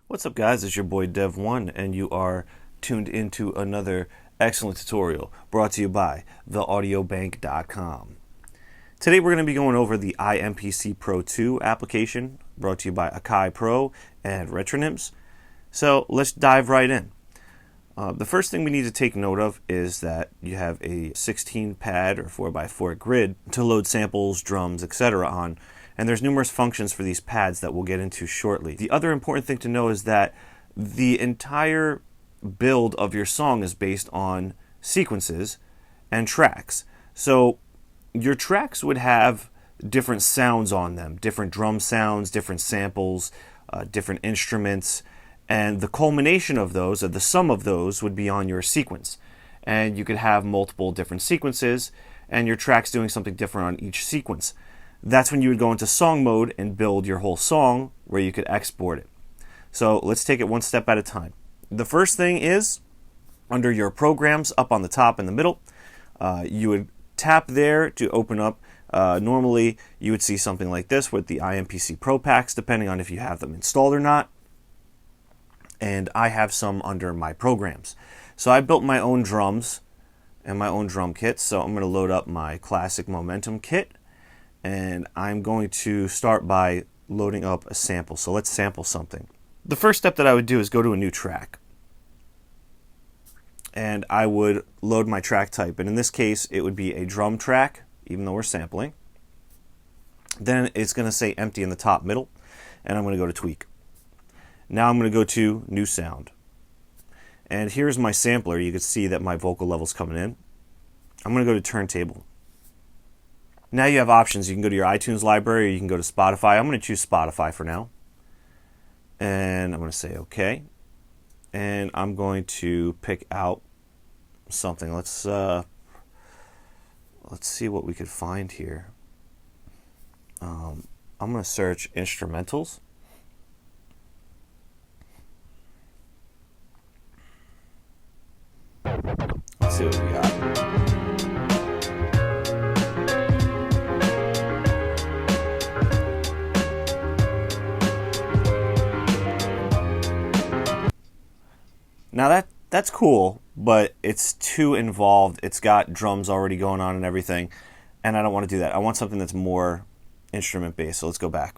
What's up, guys? It's your boy Dev1, and you are tuned into another excellent tutorial brought to you by theaudiobank.com. Today we're going to be going over the iMPC Pro 2 application brought to you by Akai Pro and Retronyms. So let's dive right in. The first thing we need to take note of is that you have a 16 pad or 4x4 grid to load samples, drums, etc. on. And there's numerous functions for these pads that we'll get into shortly. The other important thing to know is that the entire build of your song is based on sequences and tracks. So your tracks would have different sounds on them, different drum sounds, different samples, different instruments, and the culmination of those, or the sum of those, would be on your sequence. And you could have multiple different sequences, and your track's doing something different on each sequence. That's when you would go into song mode and build your whole song where you could export it. So let's take it one step at a time. The first thing is, under your programs up on the top in the middle, you would tap there to open up. Normally you would see something like this with the iMPC Pro packs, depending on if you have them installed or not. And I have some under my programs. So I built my own drums and my own drum kits. So I'm going to load up my classic Momentum kit. And I'm going to start by loading up a sample. So let's sample something. The first step that I would do is go to a new track. And I would load my track type. And in this case, it would be a drum track, even though we're sampling. Then it's going to say empty in the top middle. And I'm going to go to tweak. Now I'm going to go to new sound. And here's my sampler. You can see that my vocal level's coming in. I'm going to go to turntable. Now you have options. You can go to your iTunes library or you can go to Spotify. I'm going to choose Spotify for now. And I'm going to say OK. And I'm going to pick out something. Let's see what we could find here. I'm going to search instrumentals. Let's see what we got. Now that's cool, but it's too involved. It's got drums already going on and everything, and I don't want to do that. I want something that's more instrument based. So let's go back.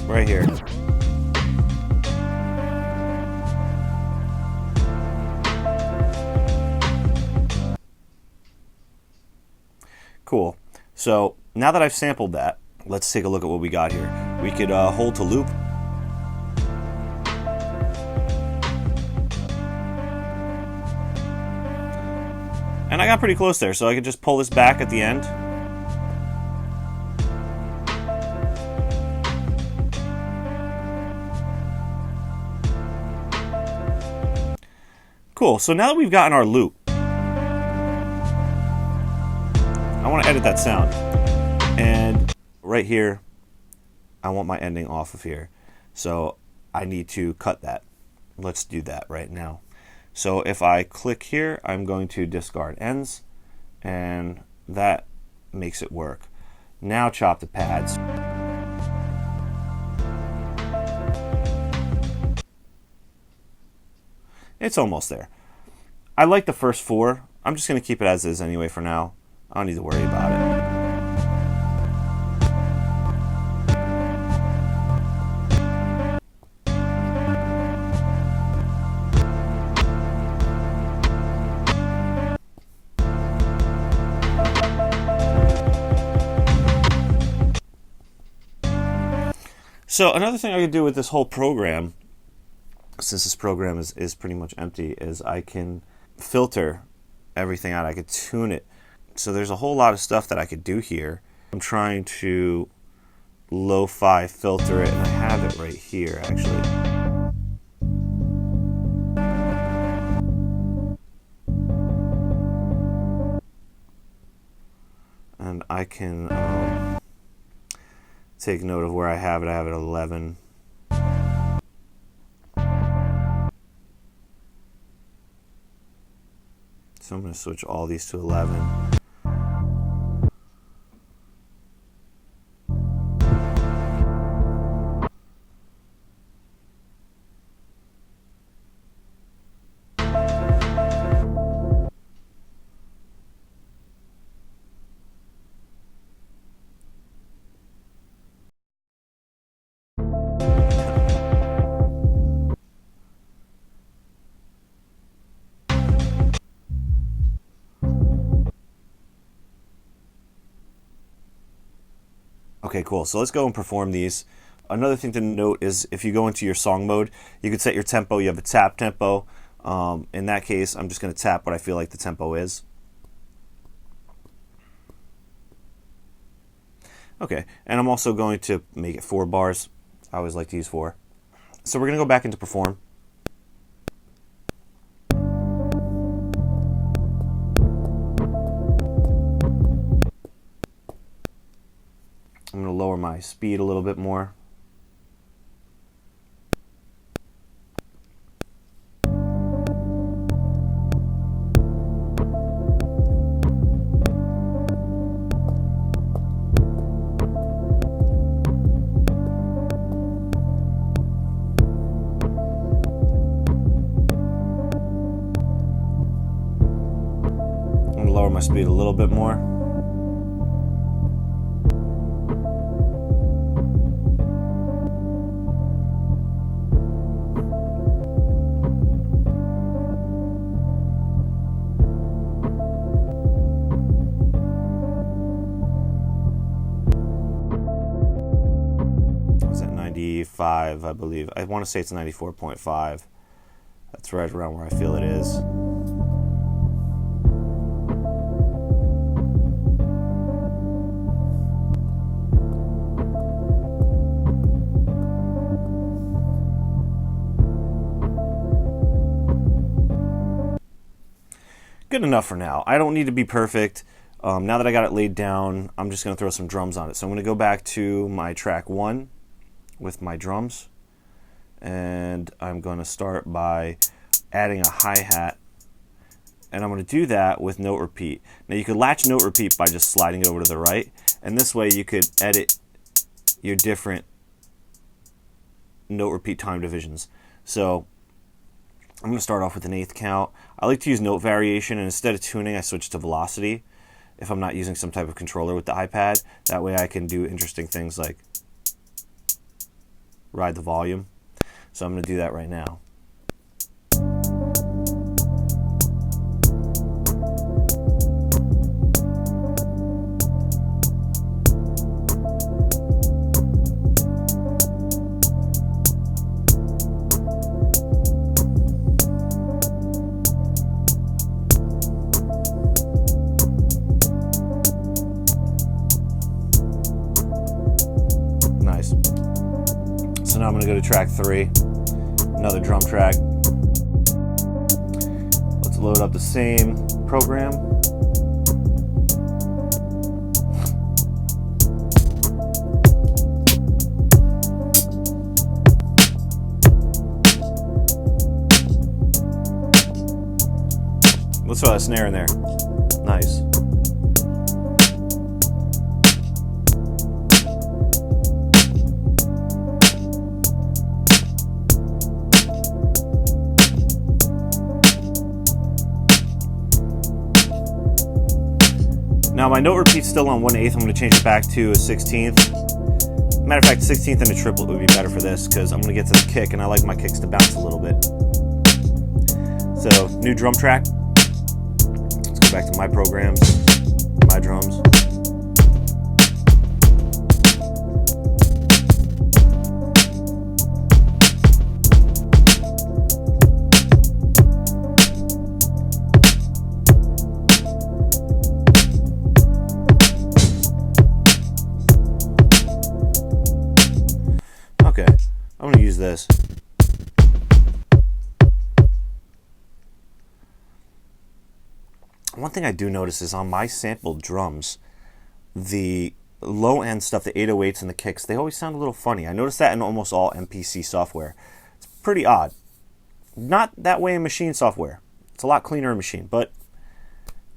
Right here. Cool. So now that I've sampled that, let's take a look at what we got here. We could hold to loop. And I got pretty close there, so I could just pull this back at the end. Cool. So now that we've gotten our loop, I want to edit that sound. And right here, I want my ending off of here. So I need to cut that. Let's do that right now. So if I click here, I'm going to discard ends. And that makes it work. Now chop the pads. It's almost there. I like the first four. I'm just going to keep it as is anyway for now. I don't need to worry about it. So another thing I could do with this whole program, since this program is pretty much empty, is I can filter everything out. I could tune it. So there's a whole lot of stuff that I could do here. I'm trying to lo-fi filter it, and I have it right here actually. And I can take note of where I have it. I have it 11. So I'm going to switch all these to 11. Okay, cool. So let's go and perform these. Another thing to note is if you go into your song mode, you could set your tempo. You have a tap tempo. In that case, I'm just going to tap what I feel like the tempo is. Okay, and I'm also going to make it 4 bars. I always like to use 4. So we're going to go back into perform. I'm going to lower my speed a little bit more. I'm going to lower my speed a little bit more. Was that 95, I believe. I want to say it's 94.5. That's right around where I feel it is. Good enough for now. I don't need to be perfect. Now that I got it laid down, I'm just going to throw some drums on it. So I'm going to go back to my track 1 with my drums. And I'm going to start by adding a hi-hat. And I'm going to do that with note repeat. Now you could latch note repeat by just sliding it over to the right. And this way you could edit your different note repeat time divisions. So I'm going to start off with an 1/8 count. I like to use note variation, and instead of tuning, I switch to velocity if I'm not using some type of controller with the iPad. That way I can do interesting things like ride the volume. So I'm going to do that right now. Nice. So now I'm going to go to track 3, another drum track. Let's load up the same program. Let's throw a snare in there. Nice. Now my note repeat's still on 1/8. I'm going to change it back to a 16th. Matter of fact, 16th and a triplet would be better for this because I'm going to get to the kick, and I like my kicks to bounce a little bit. So, new drum track. Let's go back to my programs, my drums. Okay, I'm going to use this. One thing I do notice is on my sampled drums, the low end stuff, the 808s and the kicks, they always sound a little funny. I notice that in almost all MPC software. It's pretty odd. Not that way in machine software. It's a lot cleaner in machine, but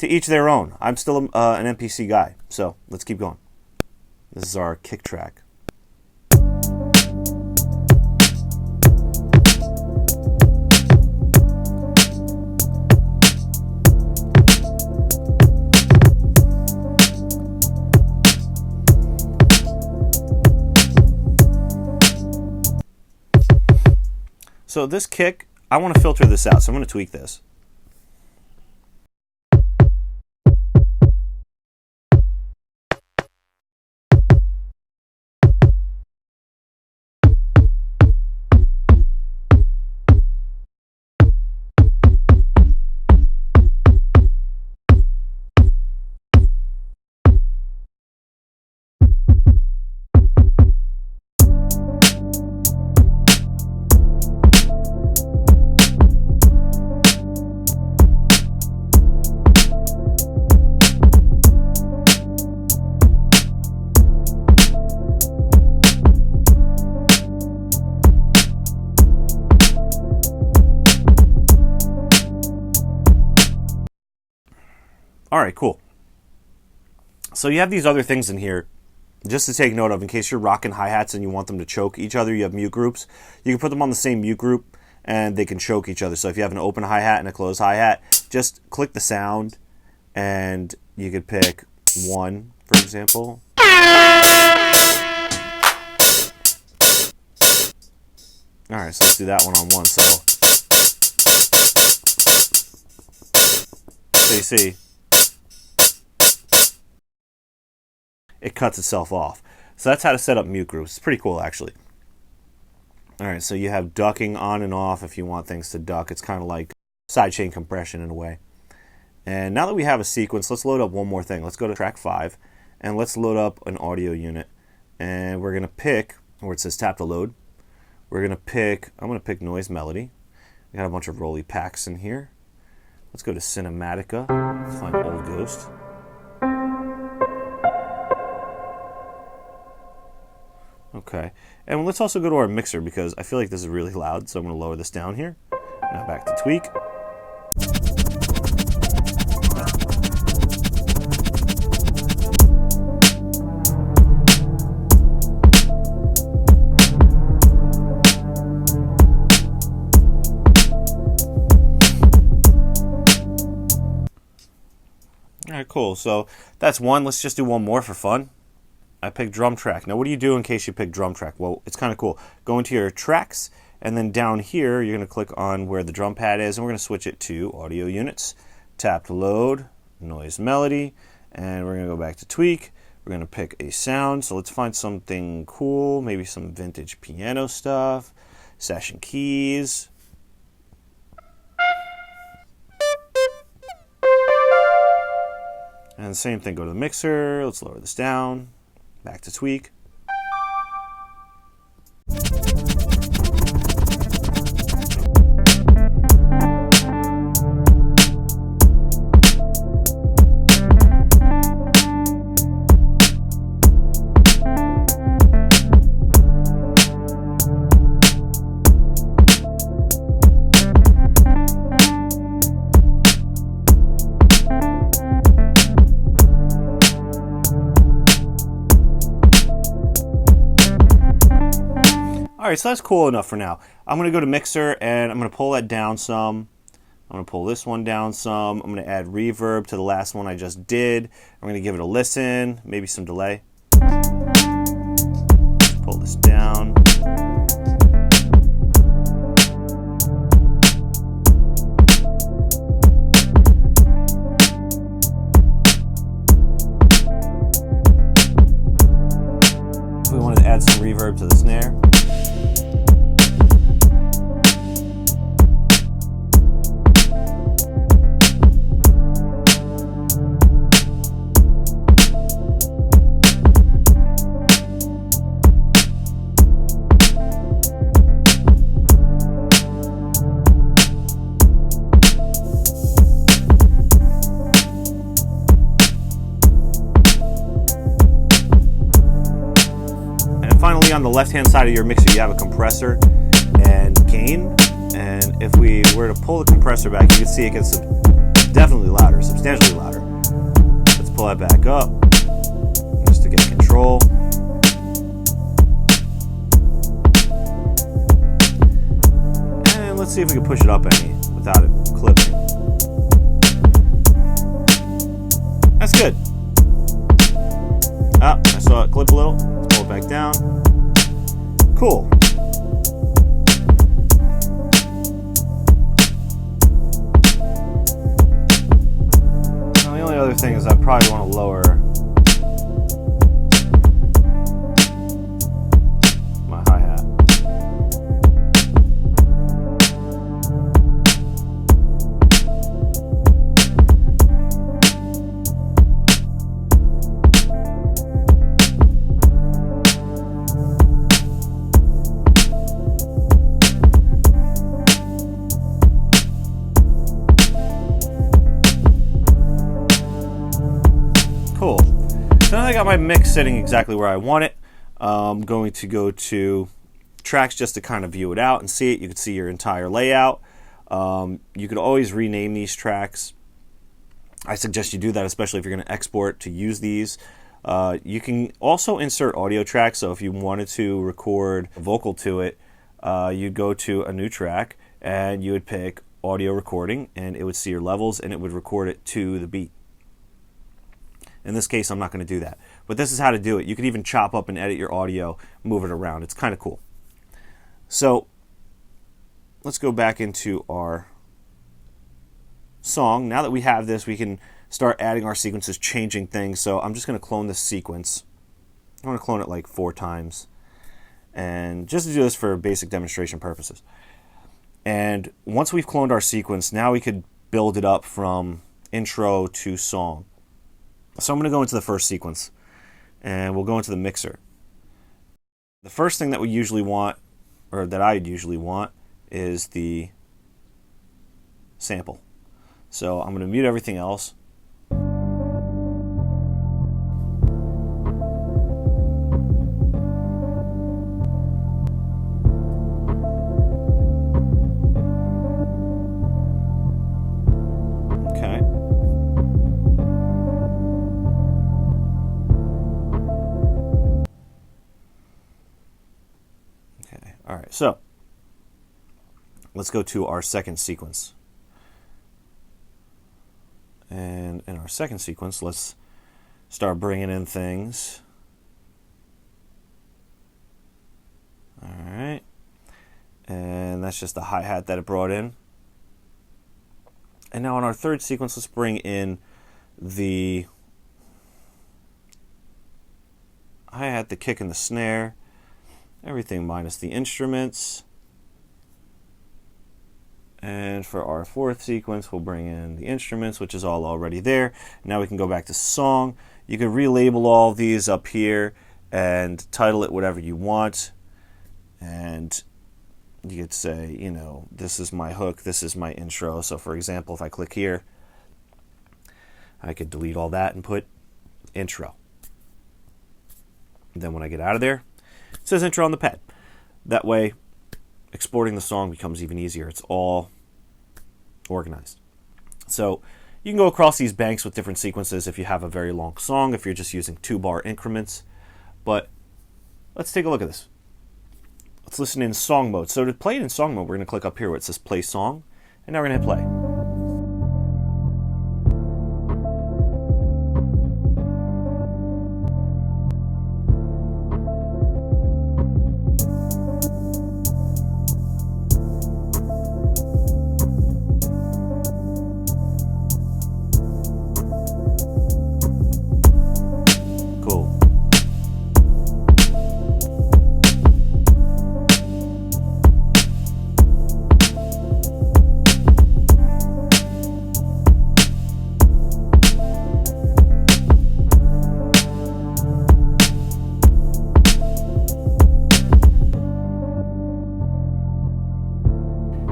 to each their own. I'm still an MPC guy, so let's keep going. This is our kick track. So this kick, I want to filter this out, so I'm going to tweak this. All right, cool. So you have these other things in here just to take note of in case you're rocking hi-hats and you want them to choke each other. You have mute groups. You can put them on the same mute group and they can choke each other. So if you have an open hi-hat and a closed hi-hat, just click the sound and you could pick one, for example. All right, so let's do that one on one. So you see, it cuts itself off. So that's how to set up mute groups. It's pretty cool, actually. All right, so you have ducking on and off if you want things to duck. It's kind of like sidechain compression in a way. And now that we have a sequence, let's load up one more thing. Let's go to track 5, and let's load up an audio unit. And we're going to pick, where it says tap to load, I'm going to pick noise melody. We got a bunch of roly packs in here. Let's go to Cinematica. Let's find Old Ghost. Okay, and let's also go to our mixer because I feel like this is really loud, so I'm going to lower this down here. Now back to tweak. All right, cool. So that's one. Let's just do one more for fun. I picked drum track. Now, what do you do in case you pick drum track? Well, it's kind of cool. Go into your tracks, and then down here, you're going to click on where the drum pad is, and we're going to switch it to audio units. Tap to load, noise melody, and we're going to go back to tweak. We're going to pick a sound. So let's find something cool, maybe some vintage piano stuff, session keys. And same thing, go to the mixer. Let's lower this down. Back to tweak. All right, so that's cool enough for now. I'm going to go to mixer and I'm going to pull that down some. I'm going to pull this one down some. I'm going to add reverb to the last one I just did. I'm going to give it a listen, maybe some delay. Pull this down. We wanted to add some reverb to the snare. Finally, on the left-hand side of your mixer, you have a compressor and gain. And if we were to pull the compressor back, you can see it gets definitely louder, substantially louder. Let's pull that back up just to get control. And let's see if we can push it up any without it clipping. That's good. Ah, I saw it clip a little. Let's pull it back down. Cool. Now, the only other thing is I probably want to lower my hi-hat. Cool. So now I got my mix sitting exactly where I want it. I'm going to go to tracks just to kind of view it out and see it. You can see your entire layout. You could always rename these tracks. I suggest you do that, especially if you're going to export to use these. You can also insert audio tracks. So if you wanted to record a vocal to it, you'd go to a new track and you would pick audio recording, and it would see your levels and it would record it to the beat. In this case, I'm not going to do that. But this is how to do it. You can even chop up and edit your audio, move it around. It's kind of cool. So let's go back into our song. Now that we have this, we can start adding our sequences, changing things. So I'm just going to clone this sequence. I'm going to clone it like 4 times. And just to do this for basic demonstration purposes. And once we've cloned our sequence, now we could build it up from intro to song. So I'm going to go into the first sequence, and we'll go into the mixer. The first thing that we usually want, or that I usually want, is the sample. So I'm going to mute everything else. All right, so let's go to our second sequence. And in our second sequence, let's start bringing in things. All right. And that's just the hi-hat that it brought in. And now in our third sequence, let's bring in the hi-hat, the kick, and the snare. Everything minus the instruments. And for our fourth sequence, we'll bring in the instruments, which is all already there. Now we can go back to song. You can relabel all of these up here and title it whatever you want. And you could say, you know, this is my hook, this is my intro. So for example, if I click here, I could delete all that and put intro. And then when I get out of there, it says intro on the pad. That way, exporting the song becomes even easier. It's all organized. So you can go across these banks with different sequences if you have a very long song, if you're just using 2-bar increments. But let's take a look at this. Let's listen in song mode. So to play it in song mode, we're going to click up here where it says play song. And now we're going to hit play.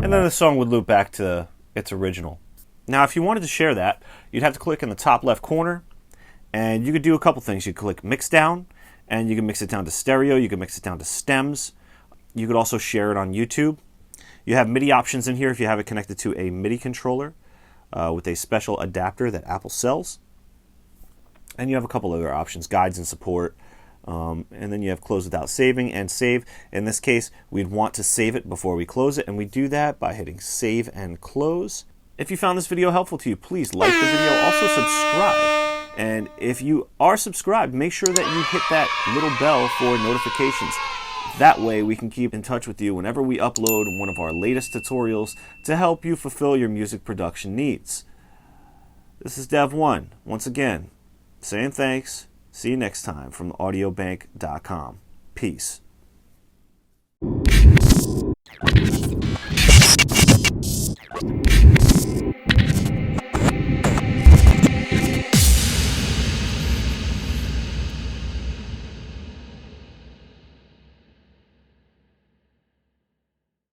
And then the song would loop back to its original. Now, if you wanted to share that, you'd have to click in the top left corner, and you could do a couple things. You could click mix down, and you can mix it down to stereo. You can mix it down to stems. You could also share it on YouTube. You have MIDI options in here if you have it connected to a MIDI controller. with a special adapter that Apple sells. And you have a couple other options, guides and support. And then you have close without saving and save. In this case, we'd want to save it before we close it, and we do that by hitting save and close. If you found this video helpful to you, please like the video, also subscribe. And if you are subscribed, make sure that you hit that little bell for notifications. That way we can keep in touch with you whenever we upload one of our latest tutorials to help you fulfill your music production needs. This is Dev1, once again, saying thanks. See you next time from audiobank.com. Peace.